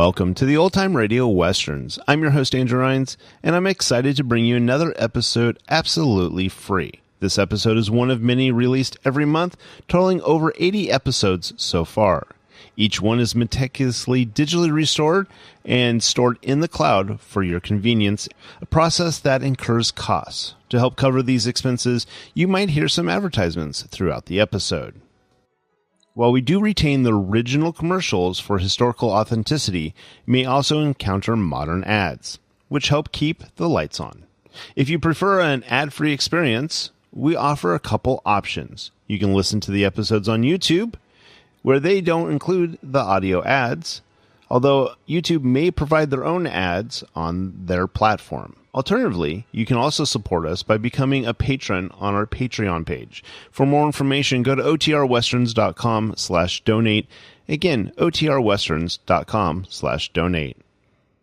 Welcome to the Old Time Radio Westerns. I'm your host, Andrew Rhynes, and I'm excited to bring you another episode absolutely free. This episode is one of many released every month, totaling over 80 episodes so far. Each one is meticulously digitally restored and stored in the cloud for your convenience, a process that incurs costs. To help cover these expenses, you might hear some advertisements throughout the episode. While we do retain the original commercials for historical authenticity, you may also encounter modern ads, which help keep the lights on. If you prefer an ad-free experience, we offer a couple options. You can listen to the episodes on YouTube, where they don't include the audio ads, although YouTube may provide their own ads on their platform. Alternatively, you can also support us by becoming a patron on our Patreon page. For more information, go to otrwesterns.com/donate. Again, otrwesterns.com/donate.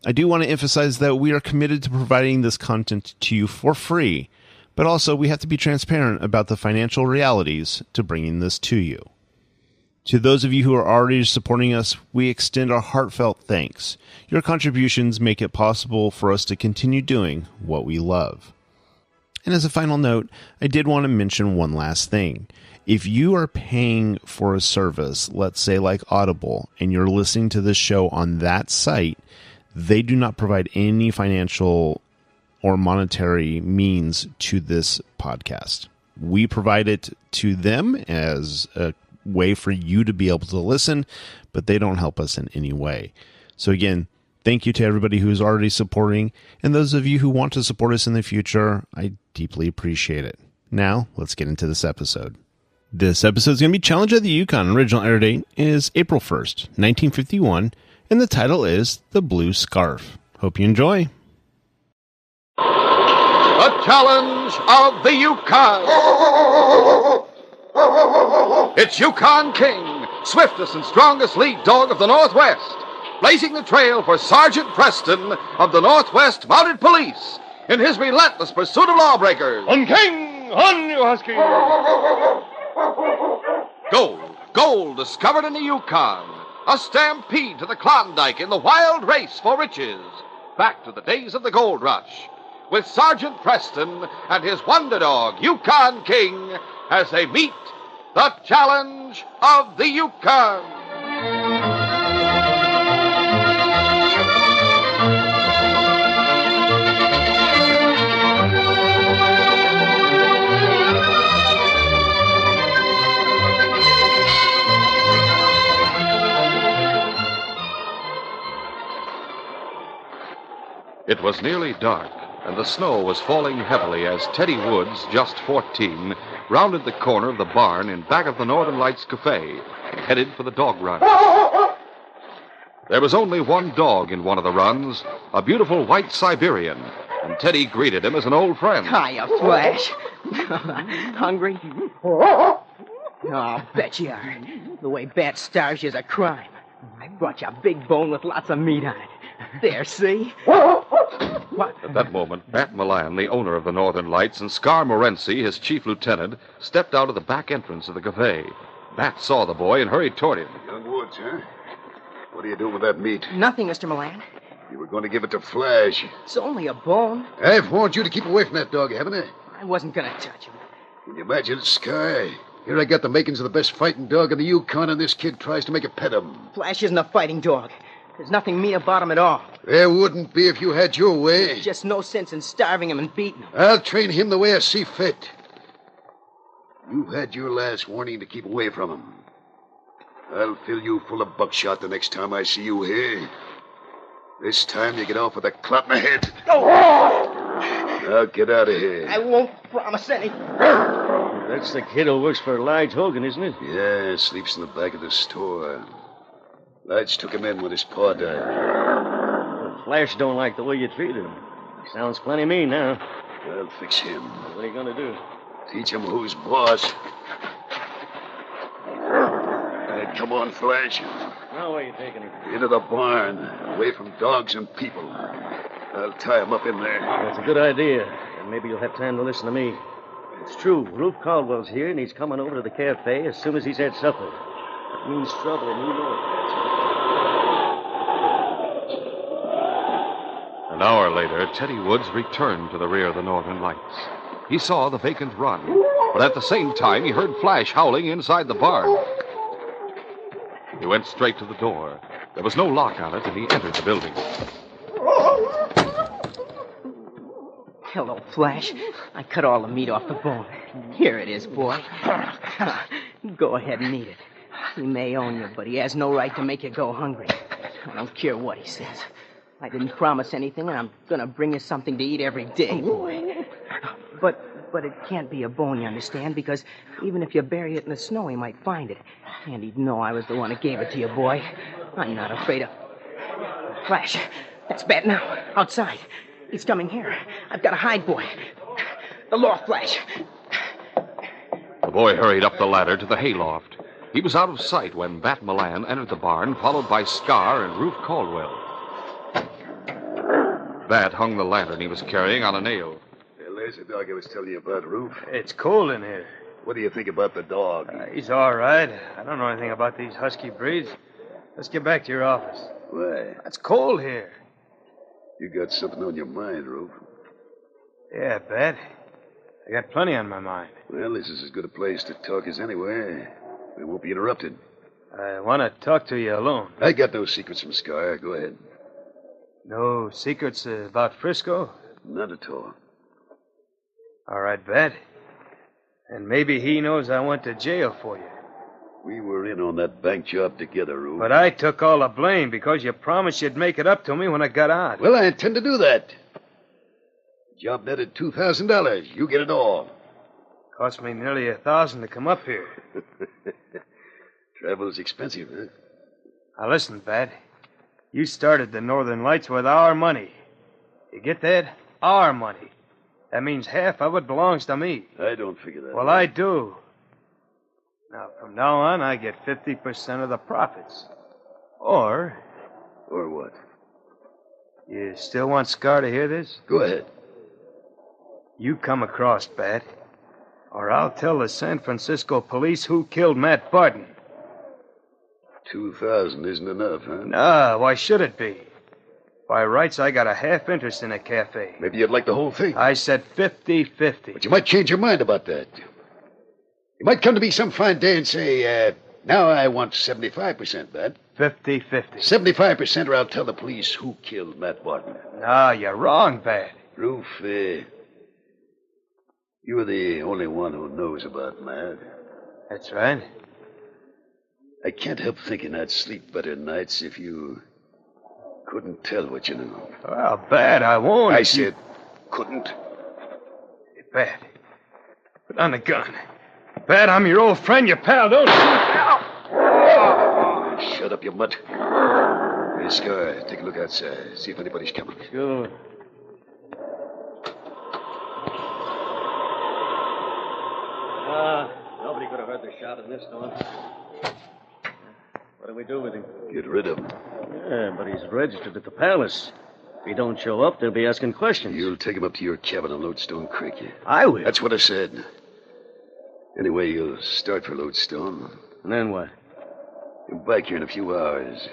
I do want to emphasize that we are committed to providing this content to you for free, but also we have to be transparent about the financial realities to bringing this to you. To those of you who are already supporting us, we extend our heartfelt thanks. Your contributions make it possible for us to continue doing what we love. And as a final note, I did want to mention one last thing. If you are paying for a service, let's say like Audible, and you're listening to this show on that site, they do not provide any financial or monetary means to this podcast. We provide it to them as a way for you to be able to listen, but they don't help us in any way. So again, thank you to everybody who is already supporting, and those of you who want to support us in the future, I deeply appreciate it. Now, let's get into this episode. This episode is going to be Challenge of the Yukon. Original air date is April 1st, 1951, and the title is The Blue Scarf. Hope you enjoy. The Challenge of the Yukon. It's Yukon King, swiftest and strongest lead dog of the Northwest, blazing the trail for Sergeant Preston of the Northwest Mounted Police in his relentless pursuit of lawbreakers. On King! On, you husky! Gold discovered in the Yukon. A stampede to the Klondike in the wild race for riches. Back to the days of the gold rush, with Sergeant Preston and his wonder dog, Yukon King, as they meet the Challenge of the Yukon. It was nearly dark, and the snow was falling heavily as Teddy Woods, just 14, rounded the corner of the barn in back of the Northern Lights Cafe, headed for the dog run. There was only one dog in one of the runs, a beautiful white Siberian, and Teddy greeted him as an old friend. Hiya, Flash. Hungry? Oh, bet you are. The way Bat starves you is a crime. I brought you a big bone with lots of meat on it. There, see? What? At that moment, Bat Milan, the owner of the Northern Lights, and Scar Morency, his chief lieutenant, stepped out of the back entrance of the cafe. Bat saw the boy and hurried toward him. Young Woods, huh? What are you doing with that meat? Nothing, Mr. Milan. You were going to give it to Flash. It's only a bone. I've warned you to keep away from that dog, haven't I? I wasn't going to touch him. Can you imagine it, Sky? Here I got the makings of the best fighting dog in the Yukon, and this kid tries to make a pet of him. Flash isn't a fighting dog. There's nothing mean about him at all. There wouldn't be if you had your way. Just no sense in starving him and beating him. I'll train him the way I see fit. You had your last warning to keep away from him. I'll fill you full of buckshot the next time I see you here. This time you get off with a clot in the head. Oh! Now get out of here. I won't promise any. That's the kid who works for Lige Hogan, isn't it? Yeah, sleeps in the back of the store. Lights took him in when his paw died. Well, Flash don't like the way you treated him. He sounds plenty mean now. I'll fix him. What are you going to do? Teach him who's boss. Come on, Flash. Now, where are you taking him? Into the barn, away from dogs and people. I'll tie him up in there. That's a good idea. And maybe you'll have time to listen to me. It's true. Rube Caldwell's here, and he's coming over to the cafe as soon as he's had supper. That means trouble in New York. An hour later, Teddy Woods returned to the rear of the Northern Lights. He saw the vacant run, but at the same time, he heard Flash howling inside the barn. He went straight to the door. There was no lock on it, and he entered the building. Hello, Flash. I cut all the meat off the bone. Here it is, boy. Go ahead and eat it. He may own you, but he has no right to make you go hungry. I don't care what he says. I didn't promise anything, and I'm going to bring you something to eat every day, boy. But it can't be a bone, you understand, because even if you bury it in the snow, he might find it. And he'd know I was the one that gave it to you, boy. I'm not afraid of... Flash, that's Bat now, outside. He's coming here. I've got to hide, boy. The loft, Flash. The boy hurried up the ladder to the hayloft. He was out of sight when Bat Milan entered the barn, followed by Scar and Ruth Caldwell. Bat hung the lantern he was carrying on a nail. Well, there's the dog I was telling you about, Roof. It's cold in here. What do you think about the dog? He's all right. I don't know anything about these husky breeds. Let's get back to your office. Why? It's cold here. You got something on your mind, Roof. Yeah, Bat. I got plenty on my mind. Well, this is as good a place to talk as anywhere. We won't be interrupted. I want to talk to you alone. I got no secrets from Scar. Go ahead. No secrets about Frisco? None at all. All right, Bat. And maybe he knows I went to jail for you. We were in on that bank job together, Roof. But I took all the blame because you promised you'd make it up to me when I got out. Well, I intend to do that. Job netted $2,000. You get it all. Cost me nearly $1,000 to come up here. Travel's expensive, huh? Now listen, Bat. You started the Northern Lights with our money. You get that? Our money. That means half of it belongs to me. I don't figure that. Well, I do. Now, from now on, I get 50% of the profits. Or, Or what? you still want Scar to hear this? Go ahead. You come across, Bat, or I'll tell the San Francisco police who killed Matt Barton. 2,000 isn't enough, huh? Nah, why should it be? By rights, I got a half interest in a cafe. Maybe you'd like the whole thing. I said 50-50. But you might change your mind about that. You might come to me some fine day and say, now I want 75%, Bat. 50-50. 75% or I'll tell the police who killed Matt Barton. No, you're wrong, Bat. Roof, you're the only one who knows about Matt. That's right. I can't help thinking I'd sleep better nights if you couldn't tell what you know. Well, Bat, I won't. I said couldn't. Bat, put on the gun. Bat, I'm your old friend, your pal. Don't shoot. Shut up, you mutt. Hey, Scar, take a look outside. See if anybody's coming. Sure. Nobody could have heard the shot in this storm. What do we do with him? Get rid of him. Yeah, but he's registered at the palace. If he don't show up, they'll be asking questions. You'll take him up to your cabin on Lodestone Creek. I will. That's what I said. Anyway, you'll start for Lodestone. And then what? You're back here in a few hours.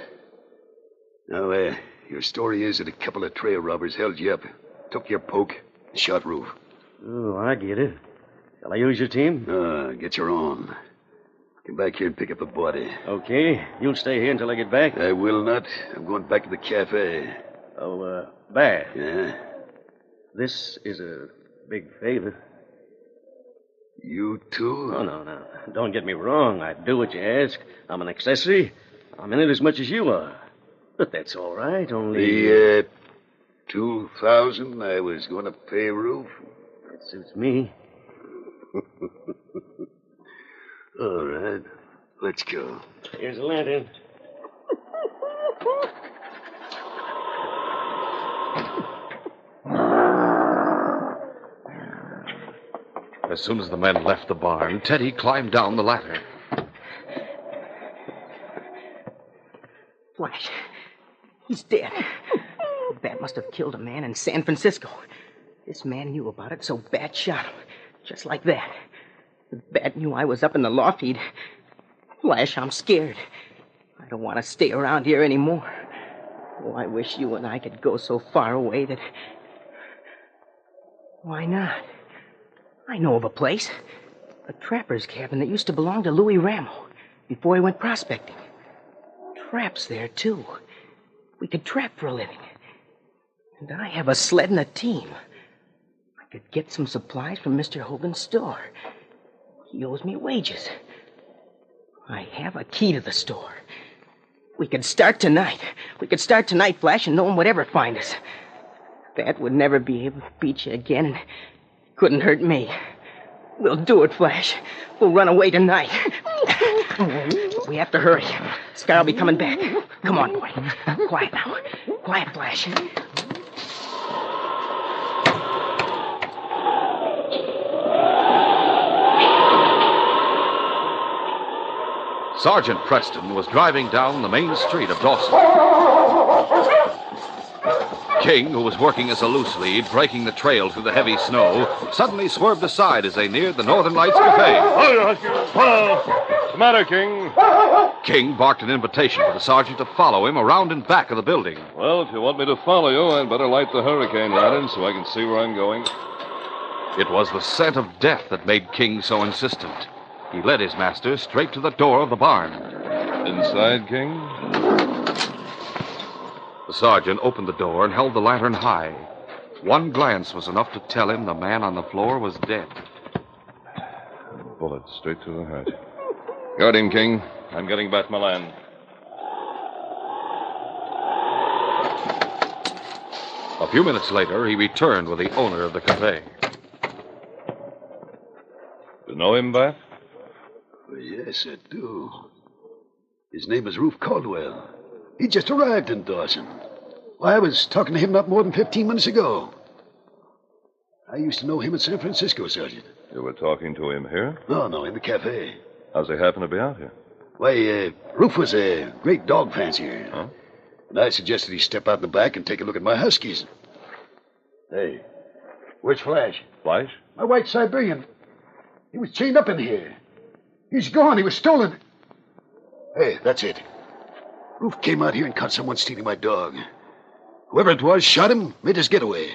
Now, your story is that a couple of trail robbers held you up, took your poke, and shot Roof. Oh, I get it. Shall I use your team? Get your own. Come back here and pick up the body. Okay. You'll stay here until I get back? I will not. I'm going back to the cafe. Oh, Bat. Yeah? This is a big favor. You too? Oh, no. Don't get me wrong. I'd do what you ask. I'm an accessory. I'm in it as much as you are. But that's all right, only... The, 2,000 I was going to pay Roof? That suits me. All right. Let's go. Here's a lantern. As soon as the men left the barn, Teddy climbed down the ladder. Flash, he's dead. Bat must have killed a man in San Francisco. This man knew about it, so Bat shot him. Just like that. If Bat knew I was up in the loft, he'd... Flash, I'm scared. I don't want to stay around here anymore. Oh, I wish you and I could go so far away that... Why not? I know of a place. A trapper's cabin that used to belong to Louis Ramo before he went prospecting. Traps there, too. We could trap for a living. And I have a sled and a team. I could get some supplies from Mr. Hogan's store. He owes me wages. I have a key to the store. We could start tonight. We could start tonight, Flash, and no one would ever find us. Bat would never be able to beat you again, and couldn't hurt me. We'll do it, Flash. We'll run away tonight. We have to hurry. Scar will be coming back. Come on, boy. Quiet now. Quiet, Flash. Sergeant Preston was driving down the main street of Dawson. King, who was working as a loose lead, breaking the trail through the heavy snow, suddenly swerved aside as they neared the Northern Lights Cafe. What's the matter, King? King barked an invitation for the sergeant to follow him around and back of the building. Well, if you want me to follow you, I'd better light the hurricane lantern so I can see where I'm going. It was the scent of death that made King so insistent. He led his master straight to the door of the barn. Inside, King? The sergeant opened the door and held the lantern high. One glance was enough to tell him the man on the floor was dead. Bullet straight through the heart. Guard him, King. I'm getting back my land. A few minutes later, he returned with the owner of the cafe. You know him, Bat? Well, yes, I do. His name is Rufus Caldwell. He just arrived in Dawson. Why, I was talking to him not more than 15 minutes ago. I used to know him in San Francisco, Sergeant. You were talking to him here? No, in the cafe. How's he happen to be out here? Why, Rufus was a great dog fancier. Huh? And I suggested he step out in the back and take a look at my huskies. Hey, where's Flash? Flash? My white Siberian. He was chained up in here. He's gone. He was stolen. Hey, that's it. Roof came out here and caught someone stealing my dog. Whoever it was shot him, made his getaway.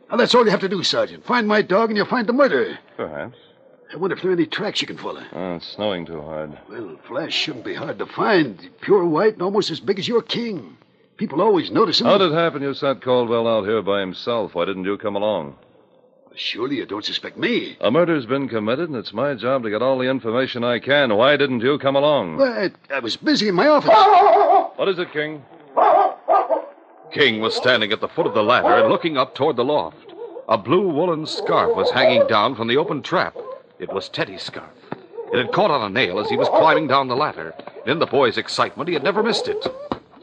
Now, that's all you have to do, Sergeant. Find my dog and you'll find the murderer. Perhaps. I wonder if there are any tracks you can follow. Oh, it's snowing too hard. Well, Flash shouldn't be hard to find. Pure white and almost as big as your King. People always notice him. How did it happen you sent Caldwell out here by himself? Why didn't you come along? Surely you don't suspect me. A murder's been committed, and it's my job to get all the information I can. Why didn't you come along? Well, I was busy in my office. What is it, King? King was standing at the foot of the ladder and looking up toward the loft. A blue woolen scarf was hanging down from the open trap. It was Teddy's scarf. It had caught on a nail as he was climbing down the ladder. In the boy's excitement, he had never missed it.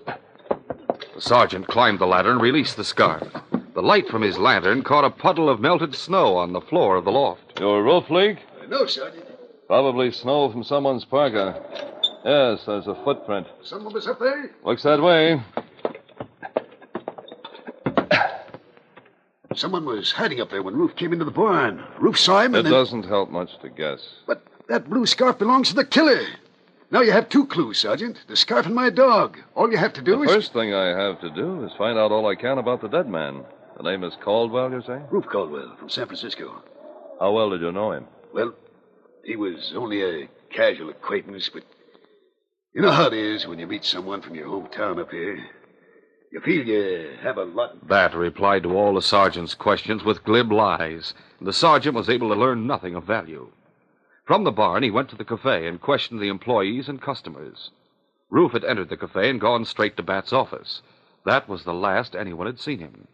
The sergeant climbed the ladder and released the scarf. The light from his lantern caught a puddle of melted snow on the floor of the loft. Your roof leak? No, Sergeant. Probably snow from someone's parka. Yes, there's a footprint. Someone was up there? Looks that way. Someone was hiding up there when Roof came into the barn. Roof saw him It and then... doesn't help much to guess. But that blue scarf belongs to the killer. Now you have two clues, Sergeant. The scarf and my dog. All you have to do The is... first thing I have to do is find out all I can about the dead man. The name is Caldwell, you say? Roof Caldwell from San Francisco. How well did you know him? Well, he was only a casual acquaintance, but you know how it is when you meet someone from your hometown up here. You feel you have a lot... That replied to all the sergeant's questions with glib lies. The sergeant was able to learn nothing of value. From the barn, he went to the cafe and questioned the employees and customers. Roof had entered the cafe and gone straight to Bat's office. That was the last anyone had seen him.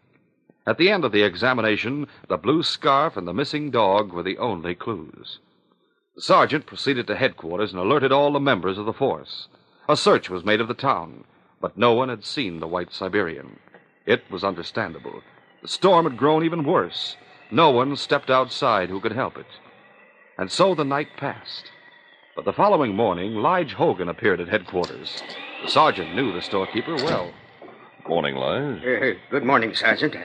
At the end of the examination, the blue scarf and the missing dog were the only clues. The sergeant proceeded to headquarters and alerted all the members of the force. A search was made of the town, but no one had seen the white Siberian. It was understandable. The storm had grown even worse. No one stepped outside who could help it. And so the night passed. But the following morning, Lige Hogan appeared at headquarters. The sergeant knew the storekeeper well. Morning, Lige. Good morning, Sergeant.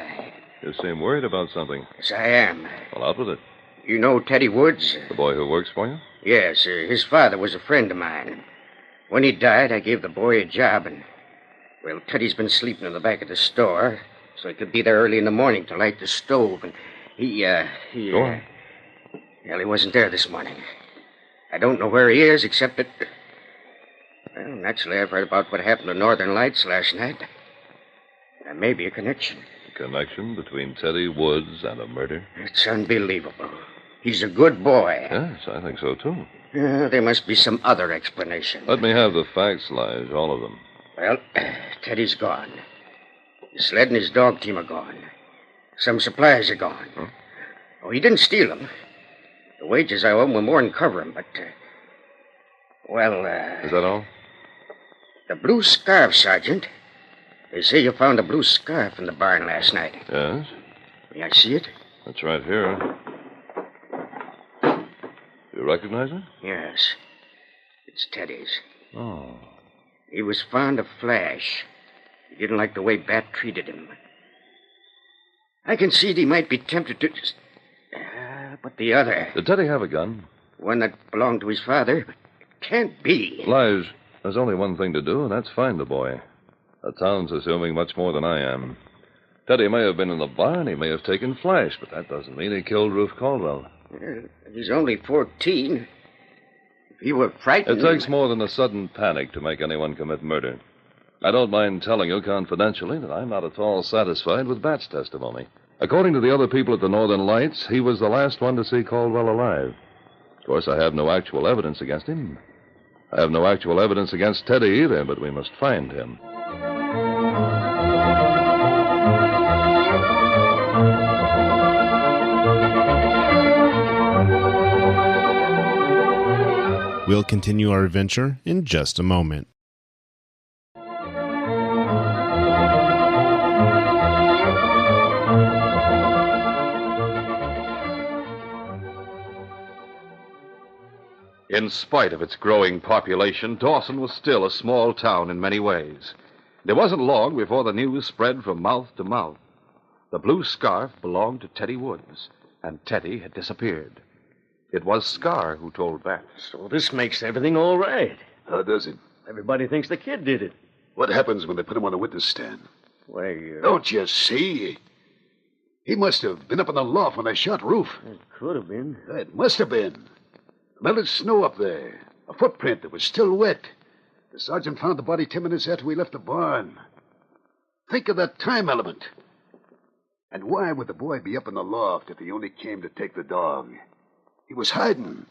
You seem worried about something. Yes, I am. Well, out with it. You know Teddy Woods? The boy who works for you? Yes, his father was a friend of mine. When he died, I gave the boy a job, and Well, Teddy's been sleeping in the back of the store, so he could be there early in the morning to light the stove. And Go on. Well, he wasn't there this morning. I don't know where he is, except that... Well, naturally, I've heard about what happened to Northern Lights last night. There may be a connection. A connection between Teddy Woods and a murder? It's unbelievable. He's a good boy. Yes, I think so, too. There must be some other explanation. Let me have the facts, Lige, all of them. Well, Teddy's gone. His sled and his dog team are gone. Some supplies are gone. Huh? Oh, he didn't steal them. The wages I owe him will more than cover him, but... Is that all? The blue scarf, Sergeant. They say you found a blue scarf in the barn last night. Yes, May I see it? that's right here. You recognize it? Yes. It's Teddy's. Oh. He was fond of Flash. He didn't like the way Bat treated him. I can see that he might be tempted to... but the other, Did Teddy have a gun? one that belonged to his father, can't be. Lige, there's only one thing to do, and that's find the boy. The town's assuming much more than I am. Teddy may have been in the barn, he may have taken Flash, but that doesn't mean he killed Ruth Caldwell. He's only 14. If he were frightened... It takes more than a sudden panic to make anyone commit murder. I don't mind telling you confidentially that I'm not at all satisfied with Bat's testimony. According to the other people at the Northern Lights, he was the last one to see Caldwell alive. Of course, I have no actual evidence against him. I have no actual evidence against Teddy either, but we must find him. We'll continue our adventure in just a moment. In spite of its growing population, Dawson was still a small town in many ways. It wasn't long before the news spread from mouth to mouth. The blue scarf belonged to Teddy Woods, and Teddy had disappeared. It was Scar who told Bat. So this makes everything all right. How does it? Everybody thinks the kid did it. What happens when they put him on a witness stand? Why, Don't you see? He must have been up in the loft when they shot Ruth. It could have been. It must have been. Melted snow up there. A footprint that was still wet. The sergeant found the body 10 minutes after we left the barn. Think of that time element. And why would the boy be up in the loft if he only came to take the dog? He was hiding.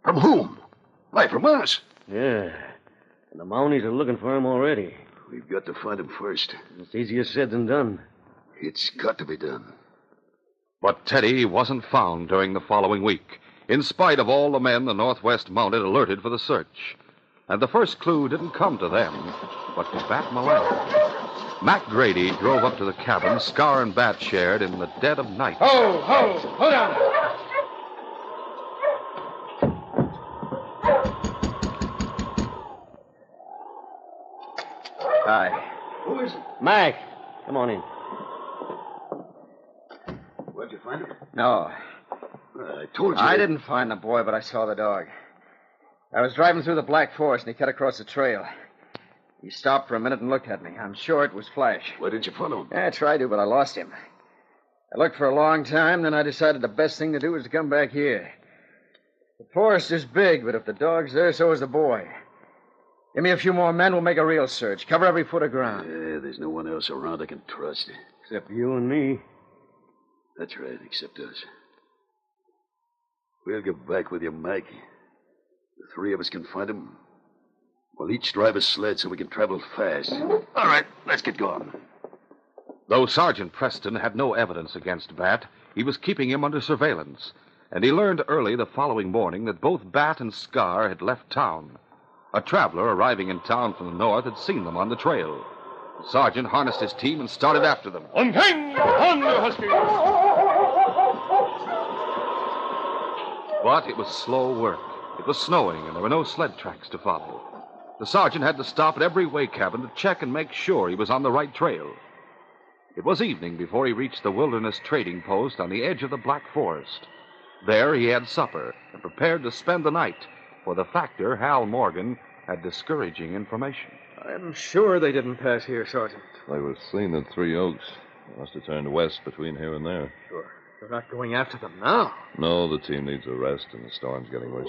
From whom? Why, from us. Yeah. And the Mounties are looking for him already. We've got to find him first. It's easier said than done. It's got to be done. But Teddy wasn't found during the following week, in spite of all the men the Northwest Mounted alerted for the search. And the first clue didn't come to them, but to Bat Milan. Mac Grady drove up to the cabin Scar and Bat shared in the dead of night. Hold on. Hi. Who is it? Mac, come on in. Where'd you find him? No, I told you. I didn't find the boy, but I saw the dog. I was driving through the Black Forest, and he cut across the trail. He stopped for a minute and looked at me. I'm sure it was Flash. Why didn't you follow him? Yeah, I tried to, but I lost him. I looked for a long time, then I decided the best thing to do was to come back here. The forest is big, but if the dog's there, so is the boy. Give me a few more men, we'll make a real search. Cover every foot of ground. Yeah, there's no one else around I can trust. Except you and me. That's right, except us. We'll get back with you, Mike. The three of us can find him. We'll each drive a sled so we can travel fast. All right, let's get going. Though Sergeant Preston had no evidence against Bat, he was keeping him under surveillance, and he learned early the following morning that both Bat and Scar had left town. A traveler arriving in town from the north had seen them on the trail. The sergeant harnessed his team and started after them. On the Huskies! But it was slow work. It was snowing, and there were no sled tracks to follow. The sergeant had to stop at every way cabin to check and make sure he was on the right trail. It was evening before he reached the wilderness trading post on the edge of the Black Forest. There he had supper and prepared to spend the night, for the factor, Hal Morgan, had discouraging information. I'm sure they didn't pass here, Sergeant. They were seen at Three Oaks. They must have turned west between here and there. Sure. They're not going after them now. No, the team needs a rest, and the storm's getting worse.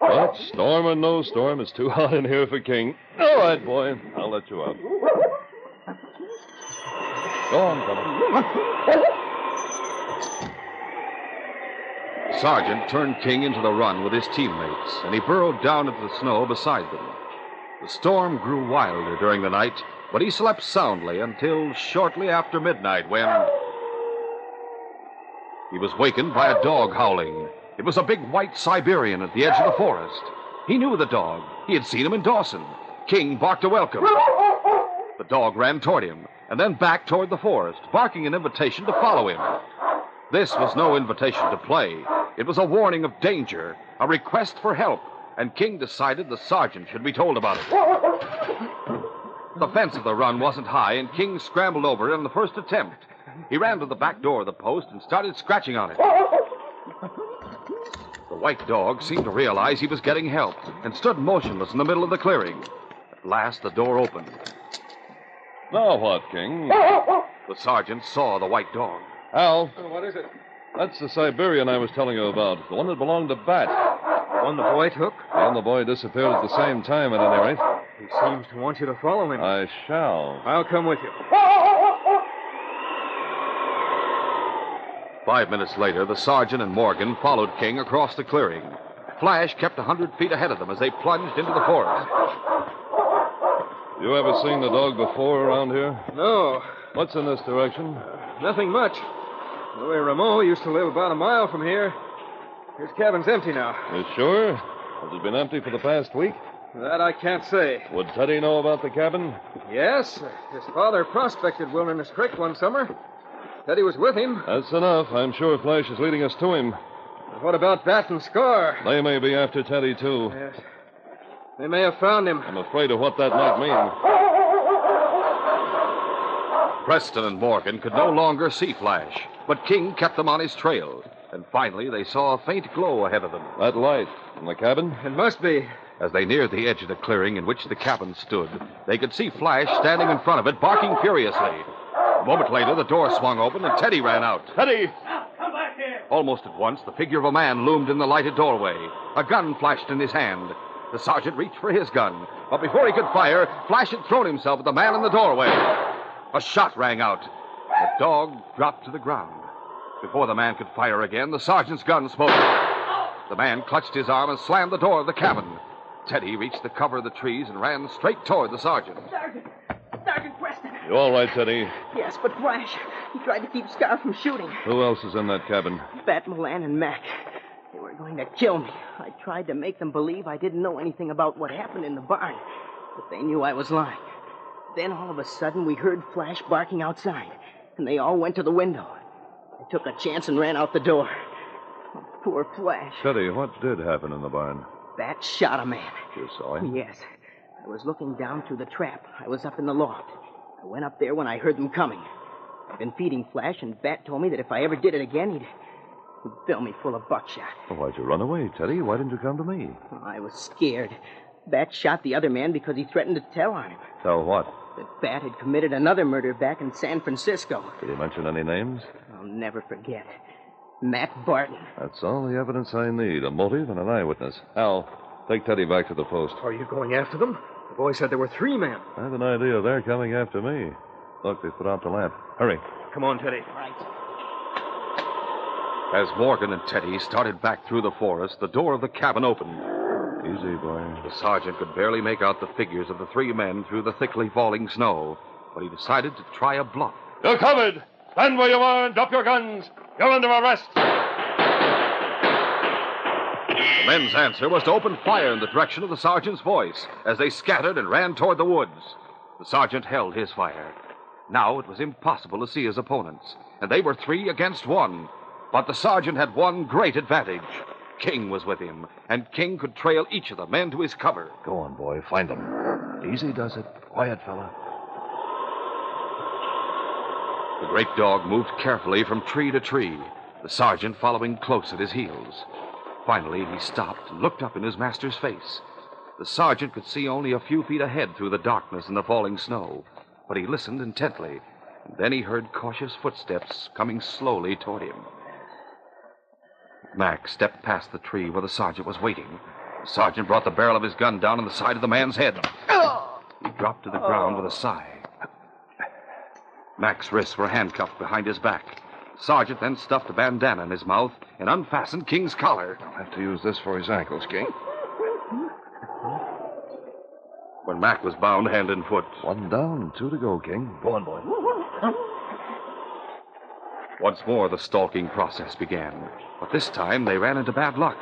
But storm or no storm, it's too hot in here for King. All right, boy. I'll let you out. Go on, Tommy. The sergeant turned King into the run with his teammates, and he burrowed down into the snow beside them. The storm grew wilder during the night, but he slept soundly until shortly after midnight when he was wakened by a dog howling. It was a big white Siberian at the edge of the forest. He knew the dog. He had seen him in Dawson. King barked a welcome. The dog ran toward him, and then back toward the forest, barking an invitation to follow him. This was no invitation to play. It was a warning of danger, a request for help, and King decided the sergeant should be told about it. The fence of the run wasn't high, and King scrambled over it on the first attempt. He ran to the back door of the post and started scratching on it. The white dog seemed to realize he was getting help and stood motionless in the middle of the clearing. At last, the door opened. Now what, King? The sergeant saw the white dog. Al, What is it? that's the Siberian I was telling you about. The one that belonged to Bat. One the boy took? And the boy disappeared at the same time, at any rate. He seems to want you to follow him. I shall. I'll come with you. 5 minutes later, the sergeant and Morgan followed King across the clearing. Flash kept 100 feet ahead of them as they plunged into the forest. You ever seen the dog before around here? No, What's in this direction? nothing much. Louis Rameau used to live about a mile from here. His cabin's empty now. You sure? Has it been empty for the past week? That I can't say. Would Teddy know about the cabin? Yes, his father prospected Wilderness Creek one summer. Teddy was with him. That's enough. I'm sure Flash is leading us to him. What about Bat and Scar? They may be after Teddy, too. Yes. They may have found him. I'm afraid of what that might mean. Preston and Morgan could no longer see Flash, but King kept them on his trail. And finally, they saw a faint glow ahead of them. That light in the cabin? It must be. As they neared the edge of the clearing in which the cabin stood, they could see Flash standing in front of it, barking furiously. A moment later, the door swung open and Teddy ran out. Teddy! Come back here! Almost at once, the figure of a man loomed in the lighted doorway. A gun flashed in his hand. The sergeant reached for his gun, but before he could fire, Flash had thrown himself at the man in the doorway. A shot rang out. The dog dropped to the ground. Before the man could fire again, the sergeant's gun spoke. The man clutched his arm and slammed the door of the cabin. Teddy reached the cover of the trees and ran straight toward the sergeant. Sergeant Preston. You all right, Teddy? Yes, but Flash, he tried to keep Scar from shooting. Who else is in that cabin? Bat, Milan, and Mac. They were going to kill me. I tried to make them believe I didn't know anything about what happened in the barn, but they knew I was lying. Then all of a sudden, we heard Flash barking outside, and they all went to the window. I took a chance and ran out the door. Oh, poor Flash. Teddy, what did happen in the barn? Bat shot a man. You saw him? Yes. I was looking down through the trap. I was up in the loft. I went up there when I heard them coming. I've been feeding Flash, and Bat told me that if I ever did it again, he'd fill me full of buckshot. Well, why'd you run away, Teddy? Why didn't you come to me? I was scared. Bat shot the other man because he threatened to tell on him. Tell what? That Bat had committed another murder back in San Francisco. Did he mention any names? I'll never forget. Matt Barton. That's all the evidence I need, a motive and an eyewitness. Al, take Teddy back to the post. Are you going after them? The boy said there were 3 men. I have an idea they're coming after me. Look, they put out the lamp. Hurry. Come on, Teddy. Right. As Morgan and Teddy started back through the forest, the door of the cabin opened. Easy, boy. The sergeant could barely make out the figures of the 3 men through the thickly falling snow, but he decided to try a bluff. You're covered! Stand where you are and drop your guns! You're under arrest! The men's answer was to open fire in the direction of the sergeant's voice as they scattered and ran toward the woods. The sergeant held his fire. Now it was impossible to see his opponents, and they were 3 against 1. But the sergeant had one great advantage. King was with him, and King could trail each of the men to his cover. Go on, boy. Find them. Easy does it. Quiet, fella. The great dog moved carefully from tree to tree, the sergeant following close at his heels. Finally, he stopped and looked up in his master's face. The sergeant could see only a few feet ahead through the darkness and the falling snow, but he listened intently. And then he heard cautious footsteps coming slowly toward him. Mac stepped past the tree where the sergeant was waiting. The sergeant brought the barrel of his gun down on the side of the man's head. He dropped to the ground with a sigh. Mac's wrists were handcuffed behind his back. The sergeant then stuffed a bandana in his mouth and unfastened King's collar. I'll have to use this for his ankles, King. When Mac was bound hand and foot, One down, 2 to go, King. Go on, boy. once more the stalking process began. But this time they ran into bad luck.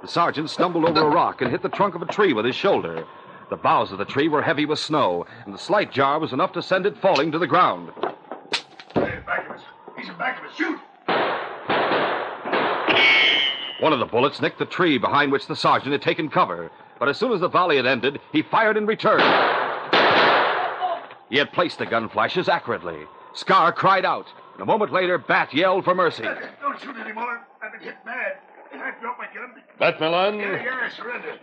The sergeant stumbled over a rock and hit the trunk of a tree with his shoulder. The boughs of the tree were heavy with snow, and the slight jar was enough to send it falling to the ground. Hey, back of us. He's back of us. Shoot! One of the bullets nicked the tree behind which the sergeant had taken cover. But as soon as the volley had ended, he fired in return. He had placed the gun flashes accurately. Scar cried out, and a moment later, Bat yelled for mercy. Don't shoot anymore. I've been hit bad. I dropped my gun. Bat Milan, Yeah, surrender.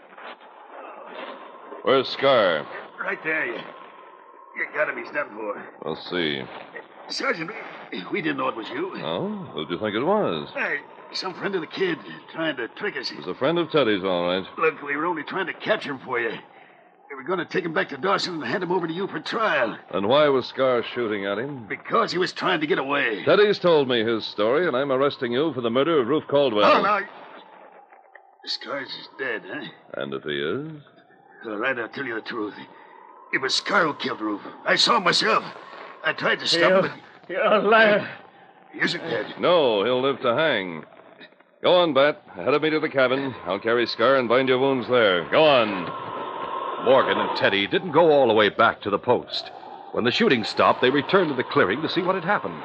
where's Scar? Right there. You gotta be stopped for. We'll see. Sergeant, we didn't know it was you. Oh, who'd you think it was? Hey, some friend of the kid trying to trick us. It was a friend of Teddy's, all right. Look, we were only trying to capture him for you. We were going to take him back to Dawson and hand him over to you for trial. And why was Scar shooting at him? Because he was trying to get away. Teddy's told me his story, and I'm arresting you for the murder of Rufe Caldwell. Oh, now... Scar's is dead, huh? And if he is? All right, I'll tell you the truth. It was Scar who killed Rufe. I saw him myself. I tried to stop him, You're a liar. but he isn't dead. No, he'll live to hang. Go on, Bat. Ahead of me to the cabin. I'll carry Scar and bind your wounds there. Go on. Morgan and Teddy didn't go all the way back to the post. When the shooting stopped, they returned to the clearing to see what had happened.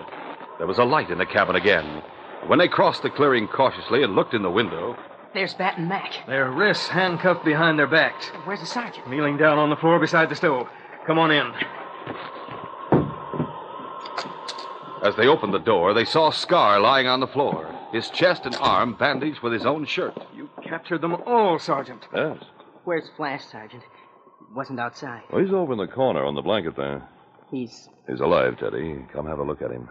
There was a light in the cabin again. When they crossed the clearing cautiously and looked in the window, There's Bat and Mac. Their wrists handcuffed behind their backs. Where's the sergeant? Kneeling down on the floor beside the stove. Come on in. as they opened the door, they saw Scar lying on the floor, his chest and arm bandaged with his own shirt. You captured them all, Sergeant. Yes. Where's Flash, Sergeant? He wasn't outside. Well, he's over in the corner on the blanket there. He's... He's alive, Teddy. Come have a look at him.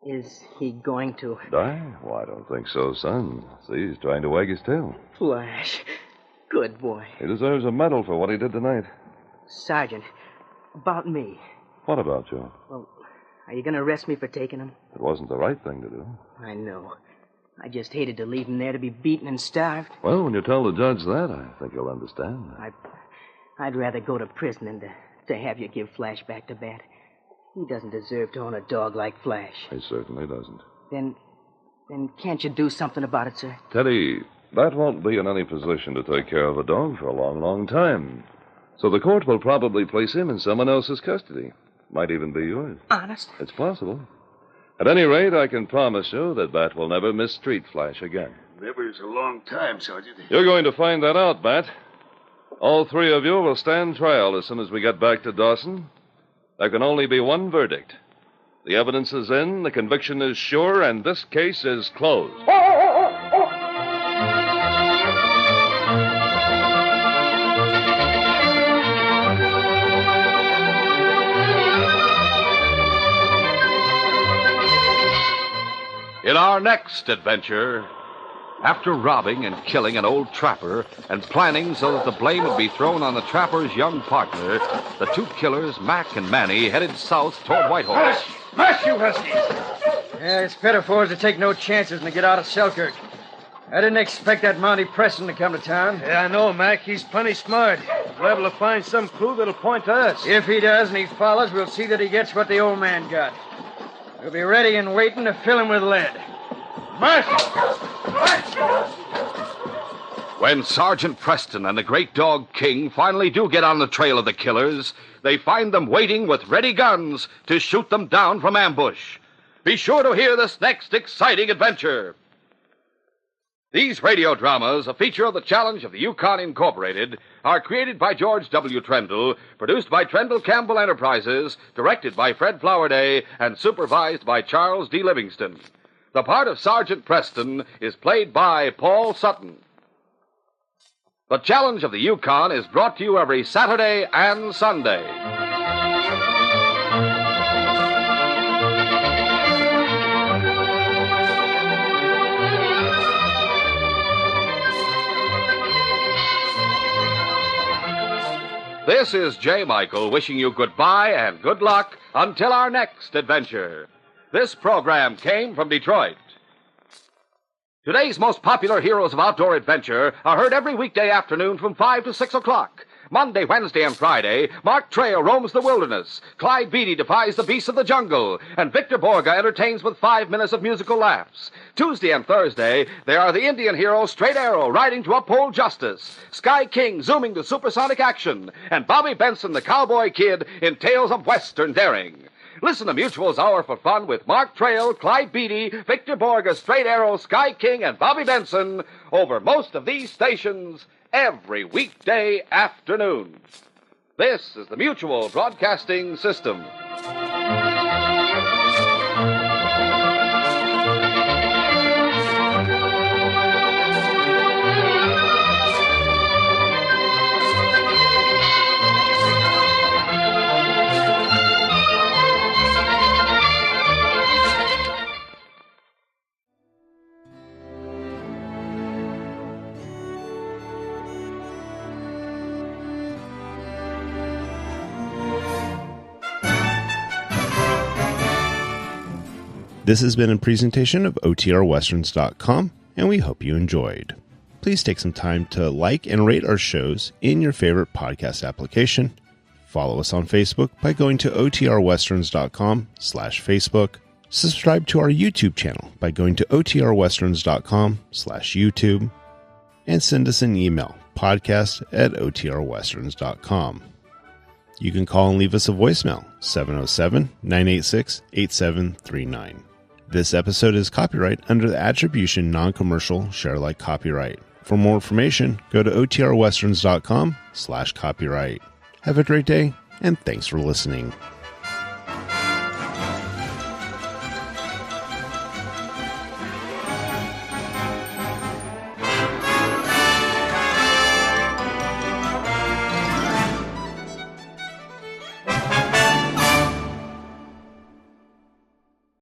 Is he going to... Die? Well, I don't think so, son. See, he's trying to wag his tail. Flash. Good boy. He deserves a medal for what he did tonight. Sergeant, about me. What about you? Well, are you going to arrest me for taking him? It wasn't the right thing to do. I know. I just hated to leave him there to be beaten and starved. Well, when you tell the judge that, I think he'll understand. I'd rather go to prison than to have you give Flash back to Bat. He doesn't deserve to own a dog like Flash. He certainly doesn't. Then can't you do something about it, sir? Teddy, Bat won't be in any position to take care of a dog for a long, long time. So the court will probably place him in someone else's custody. Might even be yours. Honest? It's possible. At any rate, I can promise you that Bat will never mistreat Flash again. Never's a long time, Sergeant. You're going to find that out, Bat. All three of you will stand trial as soon as we get back to Dawson. There can only be one verdict. The evidence is in, the conviction is sure, and this case is closed. In our next adventure, after robbing and killing an old trapper and planning so that the blame would be thrown on the trapper's young partner, the two killers, Mac and Manny, headed south toward Whitehorse. Smash, you huskies! Yeah, it's better for us to take no chances than to get out of Selkirk. I didn't expect that Monty Preston to come to town. Yeah, I know, Mac. He's plenty smart. Liable to find some clue that'll point to us. If he does and he follows, we'll see that he gets what the old man got. We'll be ready and waiting to fill him with lead. March! When Sergeant Preston and the great dog King finally do get on the trail of the killers, they find them waiting with ready guns to shoot them down from ambush. Be sure to hear this next exciting adventure. These radio dramas, a feature of the Challenge of the Yukon Incorporated, are created by George W. Trendle, produced by Trendle Campbell Enterprises, directed by Fred Flowerday, and supervised by Charles D. Livingston. The part of Sergeant Preston is played by Paul Sutton. The Challenge of the Yukon is brought to you every Saturday and Sunday. This is J. Michael wishing you goodbye and good luck until our next adventure. This program came from Detroit. Today's most popular heroes of outdoor adventure are heard every weekday afternoon from 5 to 6 o'clock. Monday, Wednesday, and Friday, Mark Trail roams the wilderness, Clyde Beatty defies the beasts of the jungle, and Victor Borga entertains with 5 minutes of musical laughs. Tuesday and Thursday, they are the Indian hero Straight Arrow riding to uphold justice, Sky King zooming to supersonic action, and Bobby Benson, the cowboy kid, in tales of western daring. Listen to Mutual's Hour for Fun with Mark Trail, Clyde Beatty, Victor Borga, Straight Arrow, Sky King, and Bobby Benson over most of these stations every weekday afternoon. This is the Mutual Broadcasting System. This has been a presentation of OTRWesterns.com, and we hope you enjoyed. Please take some time to like and rate our shows in your favorite podcast application. Follow us on Facebook by going to OTRWesterns.com/Facebook. Subscribe to our YouTube channel by going to OTRWesterns.com/YouTube. And send us an email, podcast@OTRWesterns.com. You can call and leave us a voicemail, 707-986-8739. This episode is copyright under the Attribution Non-Commercial Share-alike copyright. For more information, go to OTRWesterns.com/copyright. Have a great day, and thanks for listening.